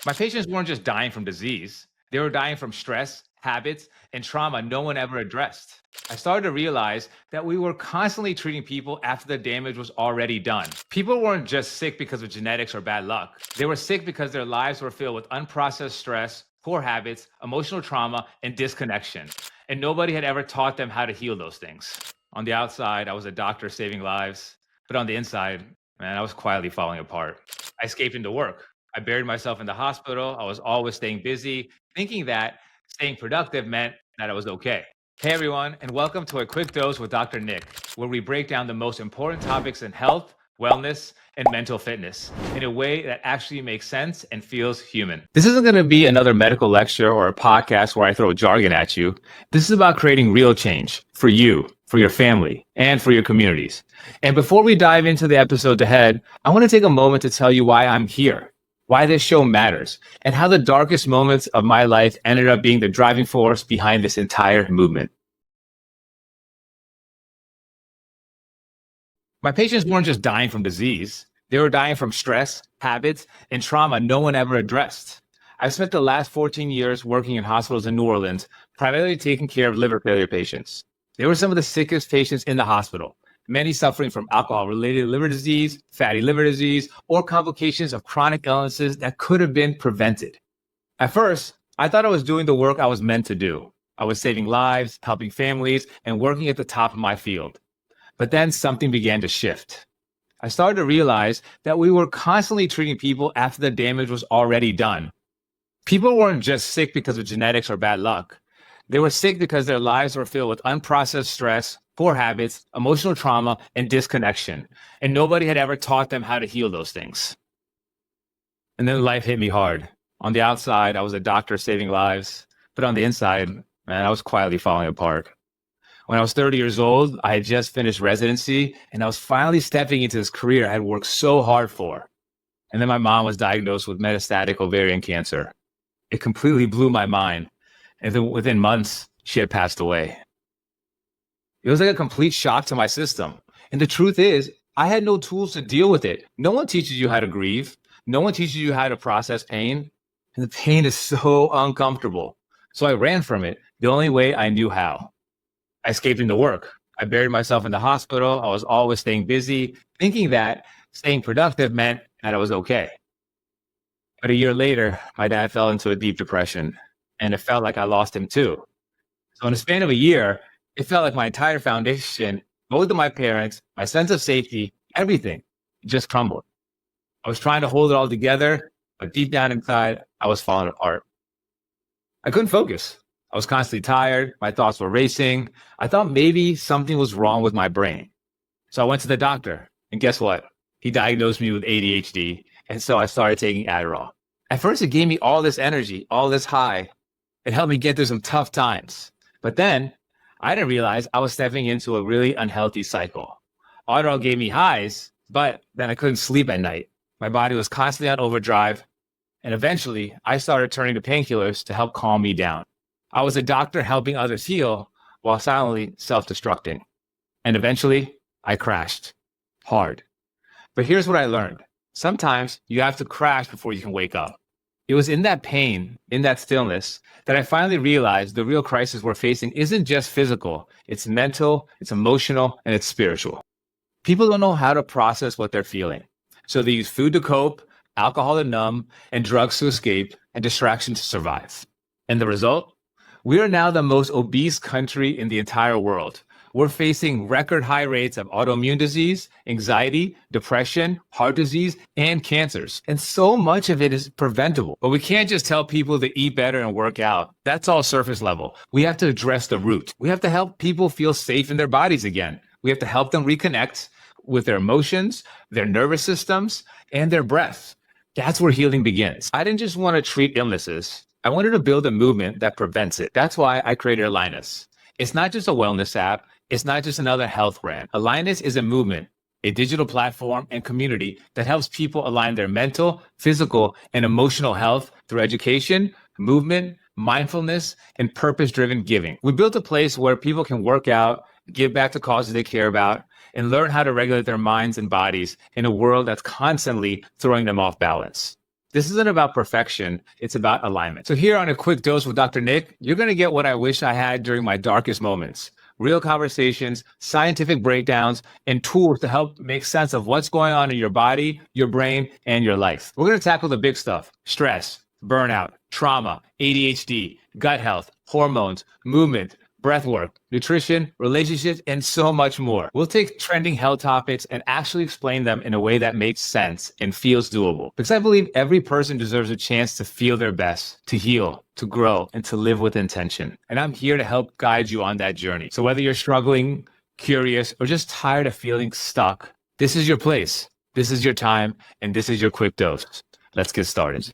My patients weren't just dying from disease, they were dying from stress, habits, and trauma no one ever addressed. I started to realize that we were constantly treating people after the damage was already done. People weren't just sick because of genetics or bad luck, they were sick because their lives were filled with unprocessed stress, poor habits, emotional trauma, and disconnection. And nobody had ever taught them how to heal those things. On the outside, I was a doctor saving lives, but on the inside, man, I was quietly falling apart. I escaped into work. I buried myself in the hospital. I was always staying busy, thinking that staying productive meant that I was okay. Hey everyone, and welcome to a quick dose with Dr. Nick, where we break down the most important topics in health, wellness, and mental fitness in a way that actually makes sense and feels human. This isn't going to be another medical lecture or a podcast where I throw jargon at you. This is about creating real change for you, for your family, and for your communities. And before we dive into the episode ahead, I want to take a moment to tell you why I'm here, why this show matters, and how the darkest moments of my life ended up being the driving force behind this entire movement. My patients weren't just dying from disease, they were dying from stress, habits, and trauma no one ever addressed. I've spent the last 14 years working in hospitals in New Orleans, primarily taking care of liver failure patients. They were some of the sickest patients in the hospital, many suffering from alcohol-related liver disease, fatty liver disease, or complications of chronic illnesses that could have been prevented. At first, I thought I was doing the work I was meant to do. I was saving lives, helping families, and working at the top of my field. But then something began to shift. I started to realize that we were constantly treating people after the damage was already done. People weren't just sick because of genetics or bad luck. They were sick because their lives were filled with unprocessed stress, poor habits, emotional trauma, and disconnection. And nobody had ever taught them how to heal those things. And then life hit me hard. On the outside, I was a doctor saving lives, but on the inside, man, I was quietly falling apart. When I was 30 years old, I had just finished residency, and I was finally stepping into this career I had worked so hard for. And then my mom was diagnosed with metastatic ovarian cancer. It completely blew my mind. And then within months, she had passed away. It was like a complete shock to my system. And the truth is, I had no tools to deal with it. No one teaches you how to grieve. No one teaches you how to process pain. And the pain is so uncomfortable. So I ran from it the only way I knew how. I escaped into work. I buried myself in the hospital. I was always staying busy, thinking that staying productive meant that I was okay. But a year later, my dad fell into a deep depression, and it felt like I lost him too. So in a span of a year, it felt like my entire foundation, both of my parents, my sense of safety, everything just crumbled. I was trying to hold it all together, but deep down inside, I was falling apart. I couldn't focus. I was constantly tired. My thoughts were racing. I thought maybe something was wrong with my brain. So I went to the doctor, and guess what? He diagnosed me with ADHD, and so I started taking Adderall. At first, it gave me all this energy, all this high. It helped me get through some tough times. But then I didn't realize I was stepping into a really unhealthy cycle. Adderall gave me highs, but then I couldn't sleep at night. My body was constantly on overdrive, and eventually I started turning to painkillers to help calm me down. I was a doctor helping others heal while silently self-destructing. And eventually, I crashed hard. But here's what I learned. Sometimes you have to crash before you can wake up. It was in that pain, in that stillness, that I finally realized the real crisis we're facing isn't just physical. It's mental, it's emotional, and it's spiritual. People don't know how to process what they're feeling. So they use food to cope, alcohol to numb, and drugs to escape, and distraction to survive. And the result? We are now the most obese country in the entire world. We're facing record high rates of autoimmune disease, anxiety, depression, heart disease, and cancers. And so much of it is preventable. But we can't just tell people to eat better and work out. That's all surface level. We have to address the root. We have to help people feel safe in their bodies again. We have to help them reconnect with their emotions, their nervous systems, and their breath. That's where healing begins. I didn't just want to treat illnesses. I wanted to build a movement that prevents it. That's why I created AlignUs. It's not just a wellness app. It's not just another health brand. AlignUs is a movement, a digital platform and community that helps people align their mental, physical, and emotional health through education, movement, mindfulness, and purpose-driven giving. We built a place where people can work out, give back to causes they care about, and learn how to regulate their minds and bodies in a world that's constantly throwing them off balance. This isn't about perfection, it's about alignment. So here on A Quick Dose with Dr. Nick, you're going to get what I wish I had during my darkest moments. Real conversations, scientific breakdowns, and tools to help make sense of what's going on in your body, your brain, and your life. We're going to tackle the big stuff: stress, burnout, trauma, ADHD, gut health, hormones, movement, breathwork, nutrition, relationships, and so much more. We'll take trending health topics and actually explain them in a way that makes sense and feels doable. Because I believe every person deserves a chance to feel their best, to heal, to grow, and to live with intention. And I'm here to help guide you on that journey. So whether you're struggling, curious, or just tired of feeling stuck, this is your place, this is your time, and this is your quick dose. Let's get started.